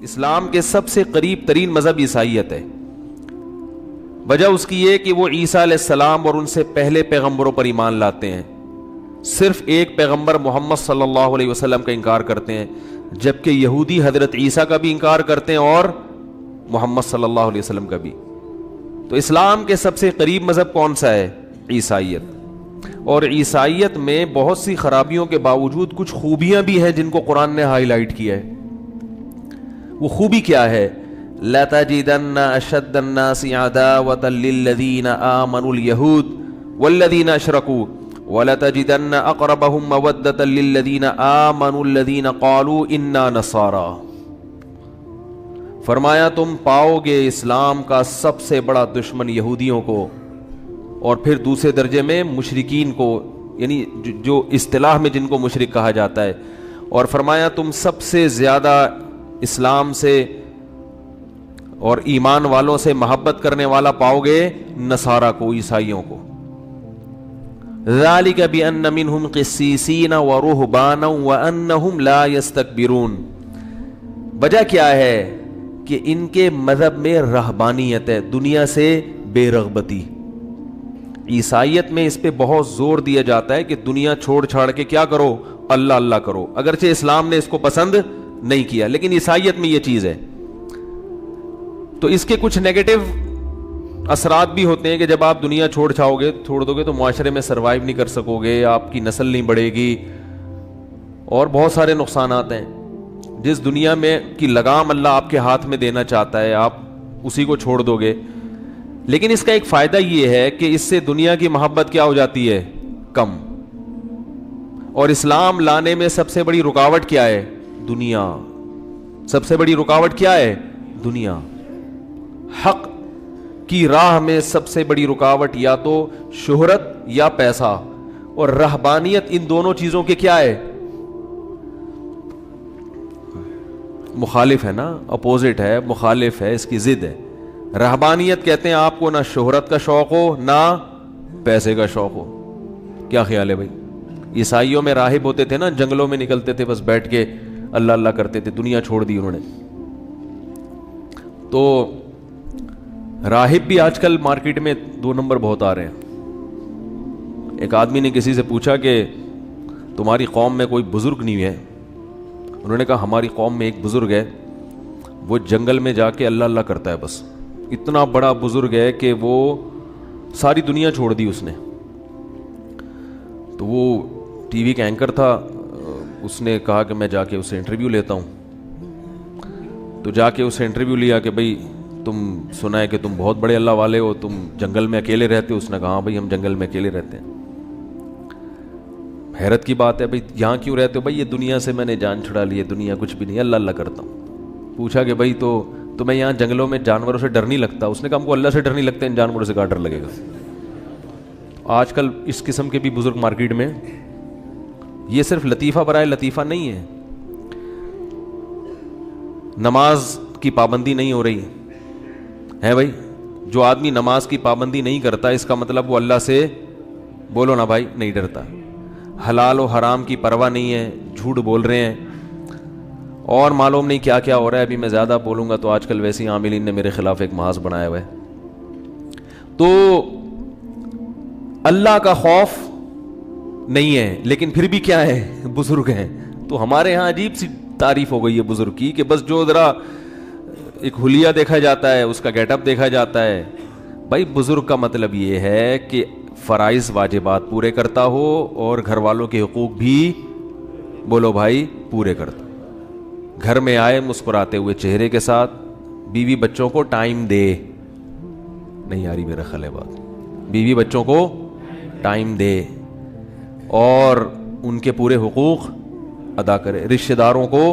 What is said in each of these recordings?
اسلام کے سب سے قریب ترین مذہب عیسائیت ہے. وجہ اس کی یہ کہ وہ عیسیٰ علیہ السلام اور ان سے پہلے پیغمبروں پر ایمان لاتے ہیں. صرف ایک پیغمبر محمد صلی اللہ علیہ وسلم کا انکار کرتے ہیں, جبکہ یہودی حضرت عیسیٰ کا بھی انکار کرتے ہیں اور محمد صلی اللہ علیہ وسلم کا بھی. تو اسلام کے سب سے قریب مذہب کون سا ہے؟ عیسائیت. اور عیسائیت میں بہت سی خرابیوں کے باوجود کچھ خوبیاں بھی ہیں جن کو قرآن نے ہائی لائٹ کیا ہے. وہ خوبی کیا ہے؟ لَتَجِدَنَّ أَشَدَّ النَّاسِ عَدَاوَةً لِلَّذِينَ آمَنُوا الْيَهُودَ وَالَّذِينَ أَشْرَكُوا وَلَتَجِدَنَّ أَقْرَبَهُمْ مَوَدَّةً لِلَّذِينَ آمَنُوا الَّذِينَ قَالُوا إِنَّا نَصَارَى. فرمایا تم پاؤ گے اسلام کا سب سے بڑا دشمن یہودیوں کو, اور پھر دوسرے درجے میں مشرکین کو, یعنی جو اصطلاح میں جن کو مشرک کہا جاتا ہے. اور فرمایا تم سب سے زیادہ اسلام سے اور ایمان والوں سے محبت کرنے والا پاؤ گے نصارہ کو, عیسائیوں کو. ذالک بأن منہم قسیسین ورہبانا وانہم لا یستکبرون. وجہ کیا ہے کہ ان کے مذہب میں رہبانیت ہے, دنیا سے بے رغبتی. عیسائیت میں اس پہ بہت زور دیا جاتا ہے کہ دنیا چھوڑ چھاڑ کے کیا کرو؟ اللہ اللہ کرو. اگرچہ اسلام نے اس کو پسند نہیں کیا, لیکن عیسائیت میں یہ چیز ہے. تو اس کے کچھ نیگیٹو اثرات بھی ہوتے ہیں کہ جب آپ دنیا چھوڑ دو گے تو معاشرے میں سروائیو نہیں کر سکو گے, آپ کی نسل نہیں بڑھے گی, اور بہت سارے نقصانات ہیں. جس دنیا میں کی لگام اللہ آپ کے ہاتھ میں دینا چاہتا ہے آپ اسی کو چھوڑ دو گے. لیکن اس کا ایک فائدہ یہ ہے کہ اس سے دنیا کی محبت کیا ہو جاتی ہے؟ کم. اور اسلام لانے میں سب سے بڑی رکاوٹ کیا ہے؟ دنیا. سب سے بڑی رکاوٹ کیا ہے؟ دنیا. حق کی راہ میں سب سے بڑی رکاوٹ یا تو شہرت یا پیسہ, اور رہبانیت ان دونوں چیزوں کے کیا ہے؟ مخالف ہے نا, اپوزٹ ہے, مخالف ہے, اس کی ضد ہے. رہبانیت کہتے ہیں آپ کو نہ شہرت کا شوق ہو نہ پیسے کا شوق ہو. کیا خیال ہے بھائی؟ عیسائیوں میں راہب ہوتے تھے نا, جنگلوں میں نکلتے تھے, بس بیٹھ کے اللہ اللہ کرتے تھے, دنیا چھوڑ دی انہوں نے. تو راہب بھی آج کل مارکیٹ میں 2 نمبر بہت آ رہے ہیں. ایک آدمی نے کسی سے پوچھا کہ تمہاری قوم میں کوئی بزرگ نہیں ہے؟ انہوں نے کہا ہماری قوم میں ایک بزرگ ہے, وہ جنگل میں جا کے اللہ اللہ کرتا ہے, بس اتنا بڑا بزرگ ہے کہ وہ ساری دنیا چھوڑ دی اس نے. تو وہ ٹی وی کا اینکر تھا, اس نے کہا کہ میں جا کے اس سے انٹرویو لیتا ہوں. تو جا کے اس سے انٹرویو لیا کہ بھئی تم سنا ہے کہ تم بہت بڑے اللہ والے ہو, تم جنگل میں اکیلے رہتے ہو؟ اس نے کہا ہاں بھئی ہم جنگل میں اکیلے رہتے ہیں. حیرت کی بات ہے, بھئی یہاں کیوں رہتے ہو؟ بھئی یہ دنیا سے میں نے جان چھڑا لی ہے, دنیا کچھ بھی نہیں, اللہ اللہ کرتا ہوں. پوچھا کہ بھئی تو تمہیں یہاں جنگلوں میں جانوروں سے ڈر نہیں لگتا؟ اس نے کہا ہم کو اللہ سے ڈر نہیں لگتا, ان جانوروں سے کہاں ڈر لگے گا. آج کل اس قسم کے بھی بزرگ مارکیٹ میں. یہ صرف لطیفہ برائے لطیفہ نہیں ہے. نماز کی پابندی نہیں ہو رہی ہے بھائی, جو آدمی نماز کی پابندی نہیں کرتا اس کا مطلب وہ اللہ سے, بولو نا بھائی, نہیں ڈرتا. حلال و حرام کی پرواہ نہیں ہے, جھوٹ بول رہے ہیں, اور معلوم نہیں کیا کیا ہو رہا ہے. ابھی میں زیادہ بولوں گا تو آج کل ویسے ہی عاملین نے میرے خلاف ایک محاذ بنایا ہوا ہے. تو اللہ کا خوف نہیں ہے, لیکن پھر بھی کیا ہے؟ بزرگ ہیں. تو ہمارے ہاں عجیب سی تعریف ہو گئی ہے بزرگ کی کہ بس جو ذرا ایک حلیہ دیکھا جاتا ہے, اس کا گیٹ اپ دیکھا جاتا ہے. بھائی بزرگ کا مطلب یہ ہے کہ فرائض واجبات پورے کرتا ہو اور گھر والوں کے حقوق بھی, بولو بھائی, پورے کرتا. گھر میں آئے مسکراتے ہوئے چہرے کے ساتھ, بیوی بچوں کو ٹائم دے. نہیں آ رہی میرا خیال ہے بات؟ بیوی بچوں کو ٹائم دے اور ان کے پورے حقوق ادا کرے. رشتہ داروں کو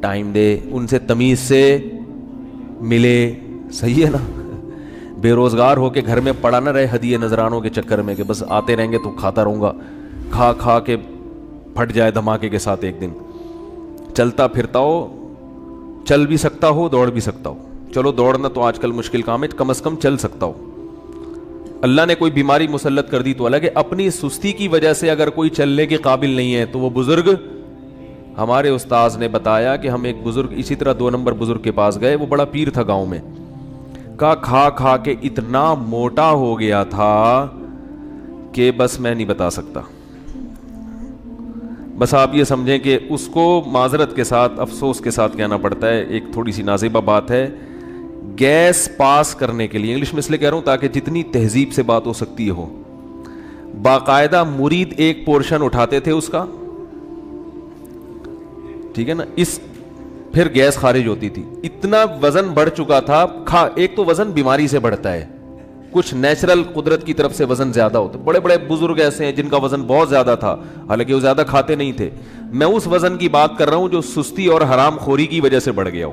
ٹائم دے, ان سے تمیز سے ملے. صحیح ہے نا؟ بے روزگار ہو کے گھر میں پڑا نہ رہے ہدیے نذرانوں کے چکر میں کہ بس آتے رہیں گے تو کھاتا رہوں گا, کھا کھا کے پھٹ جائے دھماکے کے ساتھ ایک دن. چلتا پھرتا ہو, چل بھی سکتا ہو, دوڑ بھی سکتا ہو. چلو دوڑنا تو آج کل مشکل کام ہے, کم از کم چل سکتا ہو. اللہ نے کوئی بیماری مسلط کر دی تو الگ ہے, اپنی سستی کی وجہ سے اگر کوئی چلنے کے قابل نہیں ہے تو وہ بزرگ ہمارے استاذ نے بتایا کہ ہم ایک بزرگ اسی طرح 2 نمبر بزرگ کے پاس گئے, وہ بڑا پیر تھا گاؤں میں, کا کھا کھا کے اتنا موٹا ہو گیا تھا کہ بس میں نہیں بتا سکتا. بس آپ یہ سمجھیں کہ اس کو معذرت کے ساتھ, افسوس کے ساتھ کہنا پڑتا ہے, ایک تھوڑی سی نازیبہ بات ہے, گیس پاس کرنے کے لیے, انگلش میں اس لیے کہہ رہا ہوں تاکہ جتنی تہذیب سے بات ہو سکتی ہو, باقاعدہ مرید ایک پورشن اٹھاتے تھے اس کا, ٹھیک ہے نا, اس پھر گیس خارج ہوتی تھی. اتنا وزن بڑھ چکا تھا, ایک تو وزن بیماری سے بڑھتا ہے, کچھ نیچرل قدرت کی طرف سے وزن زیادہ ہوتا ہے. بڑے بڑے بزرگ ایسے ہیں جن کا وزن بہت زیادہ تھا, حالانکہ وہ زیادہ کھاتے نہیں تھے. میں اس وزن کی بات کر رہا ہوں جو سستی اور حرام خوری کی وجہ سے بڑھ گیا ہو.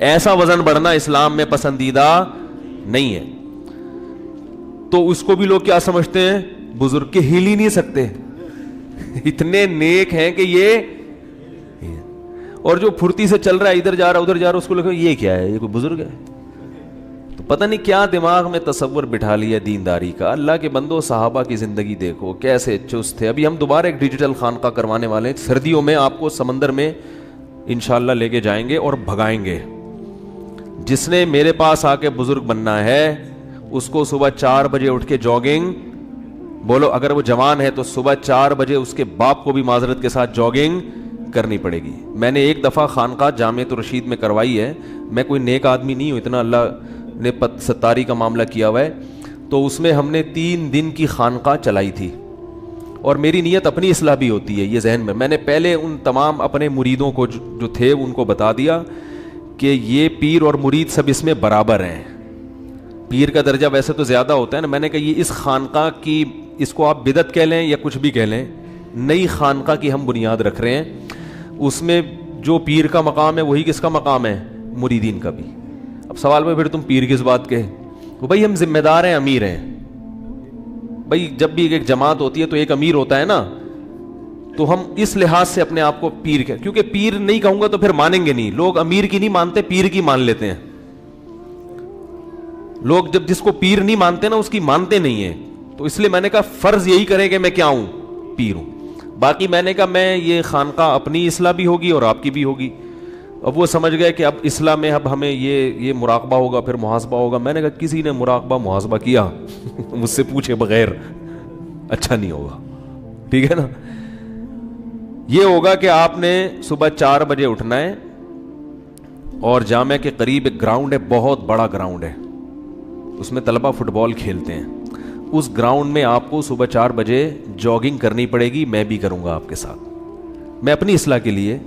ایسا وزن بڑھنا اسلام میں پسندیدہ نہیں ہے. تو اس کو بھی لوگ کیا سمجھتے ہیں, بزرگ کے ہل ہی نہیں سکتے, اتنے نیک ہیں کہ یہ, اور جو پھرتی سے چل رہا ہے, ادھر جا رہا ادھر جا رہا, اس کو لگا یہ کیا ہے, یہ کوئی بزرگ ہے. تو پتہ نہیں کیا دماغ میں تصور بٹھا لیا دینداری کا. اللہ کے بندو, صحابہ کی زندگی دیکھو کیسے چست تھے. ابھی ہم دوبارہ ایک ڈیجیٹل خانقاہ کروانے والے ہیں, سردیوں میں آپ کو سمندر میں انشاءاللہ لے کے جائیں گے اور بھگائیں گے. جس نے میرے پاس آ کے بزرگ بننا ہے اس کو صبح 4 بجے اٹھ کے جاگنگ, بولو اگر وہ جوان ہے تو صبح 4 بجے اس کے باپ کو بھی معذرت کے ساتھ جاگنگ کرنی پڑے گی. میں نے ایک دفعہ خانقاہ جامعۃ الرشید میں کروائی ہے, میں کوئی نیک آدمی نہیں ہوں, اتنا اللہ نے ستاری کا معاملہ کیا ہوا ہے. تو اس میں ہم نے 3 دن کی خانقاہ چلائی تھی, اور میری نیت اپنی اصلاح بھی ہوتی ہے, یہ ذہن میں. میں نے پہلے ان تمام اپنے مریدوں کو جو تھے ان کو بتا دیا کہ یہ پیر اور مرید سب اس میں برابر ہیں. پیر کا درجہ ویسے تو زیادہ ہوتا ہے نا. میں نے کہا یہ اس خانقاہ کی, اس کو آپ بدعت کہہ لیں یا کچھ بھی کہہ لیں, نئی خانقاہ کی ہم بنیاد رکھ رہے ہیں. اس میں جو پیر کا مقام ہے وہی کس کا مقام ہے, مریدین کا بھی. اب سوال میں پھر تم پیر کس بات کے, بھائی ہم ذمہ دار ہیں, امیر ہیں. بھائی جب بھی ایک جماعت ہوتی ہے تو ایک امیر ہوتا ہے نا, تو ہم اس لحاظ سے اپنے آپ کو پیر کہہ, کیونکہ پیر نہیں کہوں گا تو پھر مانیں گے نہیں لوگ. امیر کی نہیں مانتے, پیر کی مان لیتے ہیں لوگ. جب جس کو پیر نہیں مانتے نا اس کی مانتے نہیں ہیں. تو اس لیے میں نے کہا فرض یہی کریں کہ میں کیا ہوں, پیر ہوں. باقی میں نے کہا میں یہ خانقاہ اپنی اصلاح بھی ہوگی اور آپ کی بھی ہوگی. اب وہ سمجھ گئے کہ اب اصلاح میں اب ہمیں یہ مراقبہ ہوگا, پھر محاسبہ ہوگا. میں نے کہا کسی نے مراقبہ محاسبہ کیا مجھ سے پوچھے بغیر اچھا نہیں ہوگا, ٹھیک ہے نا. یہ ہوگا کہ آپ نے صبح 4 بجے اٹھنا ہے, اور جامعہ کے قریب ایک گراؤنڈ ہے, بہت بڑا گراؤنڈ ہے, اس میں طلبہ فٹ بال کھیلتے ہیں. اس گراؤنڈ میں آپ کو صبح 4 بجے جاگنگ کرنی پڑے گی. میں بھی کروں گا آپ کے ساتھ, میں اپنی اصلاح کے لیے,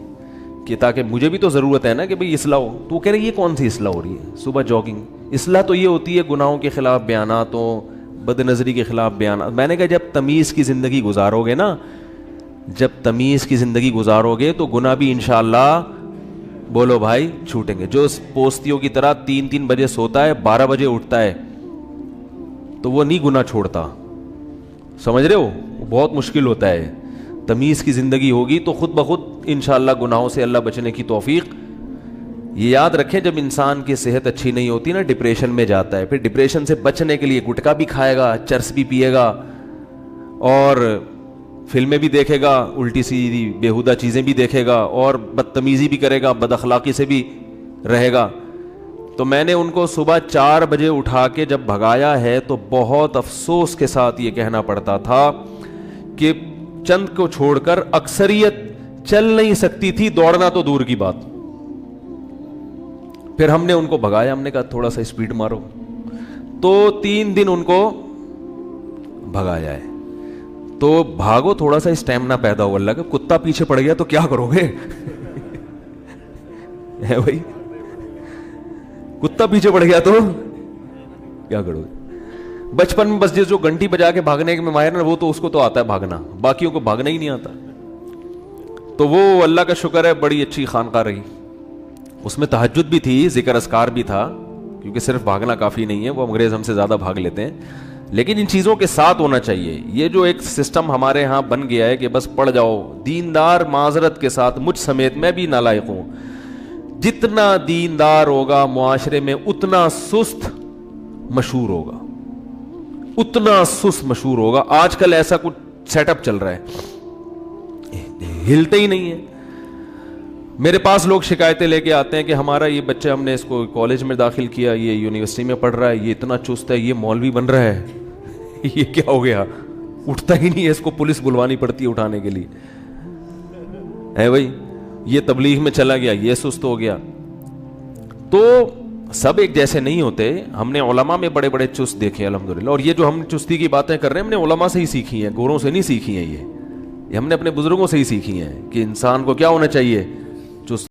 کہ تاکہ مجھے بھی تو ضرورت ہے نا کہ بھئی اصلاح ہو. تو وہ کہہ رہے یہ کون سی اصلاح ہو رہی ہے صبح جاگنگ. اصلاح تو یہ ہوتی ہے گناہوں کے خلاف بیاناتوں, بد نظری کے خلاف بیانات. میں نے کہا جب تمیز کی زندگی گزارو گے نا, جب تمیز کی زندگی گزارو گے تو گناہ بھی انشاءاللہ, بولو بھائی, چھوٹیں گے. جو پوستیوں کی طرح 3 بجے سوتا ہے 12 بجے اٹھتا ہے تو وہ نہیں گناہ چھوڑتا, سمجھ رہے ہو, وہ بہت مشکل ہوتا ہے. تمیز کی زندگی ہوگی تو خود بخود انشاءاللہ گناہوں سے اللہ بچنے کی توفیق. یہ یاد رکھیں جب انسان کی صحت اچھی نہیں ہوتی نا, ڈپریشن میں جاتا ہے. پھر ڈپریشن سے بچنے کے لیے گٹکا بھی کھائے گا, چرس بھی پیے گا, اور فلمیں بھی دیکھے گا, الٹی سیدھی بیہودہ چیزیں بھی دیکھے گا, اور بدتمیزی بھی کرے گا, بد اخلاقی سے بھی رہے گا. تو میں نے ان کو صبح 4 بجے اٹھا کے جب بھگایا ہے تو بہت افسوس کے ساتھ یہ کہنا پڑتا تھا کہ چند کو چھوڑ کر اکثریت چل نہیں سکتی تھی, دوڑنا تو دور کی بات. پھر ہم نے ان کو بھگایا, ہم نے کہا تھوڑا سا اسپیڈ مارو. تو 3 دن ان کو بھگایا ہے. تو بھاگو, تھوڑا سا اسٹیمنا پیدا ہو. اللہ کا کتا پیچھے پڑ گیا تو کیا کرو گے بھائی, کتا پیچھے پڑ گیا تو کیا کرو گے. بچپن میں بس جو گھنٹی بجا کے بھاگنے میں ماہر نا, وہ تو اس کو تو آتا ہے بھاگنا, باقیوں کو بھاگنا ہی نہیں آتا. تو وہ اللہ کا شکر ہے بڑی اچھی خانقاہ رہی. اس میں تہجد بھی تھی, ذکر اذکار بھی تھا, کیونکہ صرف بھاگنا کافی نہیں ہے, وہ انگریز ہم سے زیادہ بھاگ لیتے ہیں. لیکن ان چیزوں کے ساتھ ہونا چاہیے. یہ جو ایک سسٹم ہمارے ہاں بن گیا ہے کہ بس پڑھ جاؤ, دیندار معذرت کے ساتھ مجھ سمیت میں بھی نالائق ہوں, جتنا دیندار ہوگا معاشرے میں اتنا سست مشہور ہوگا, اتنا سست مشہور ہوگا. آج کل ایسا کچھ سیٹ اپ چل رہا ہے, ہلتے ہی نہیں ہیں. میرے پاس لوگ شکایتیں لے کے آتے ہیں کہ ہمارا یہ بچہ, ہم نے اس کو کالج میں داخل کیا, یہ یونیورسٹی میں پڑھ رہا ہے, یہ اتنا چست ہے, یہ مولوی بن رہا ہے, یہ کیا ہو گیا, اٹھتا ہی نہیں ہے, اس کو پولیس بلوانی پڑتی ہے اٹھانے کے لیے. ہے بھائی, یہ تبلیغ میں چلا گیا, یہ سست ہو گیا. تو سب ایک جیسے نہیں ہوتے. ہم نے علماء میں بڑے بڑے چست دیکھے الحمدللہ, اور یہ جو ہم چستی کی باتیں کر رہے ہیں ہم نے علماء سے ہی سیکھی ہیں, گوروں سے نہیں سیکھی ہیں. یہ ہم نے اپنے بزرگوں سے ہی سیکھی ہیں کہ انسان کو کیا ہونا چاہیے,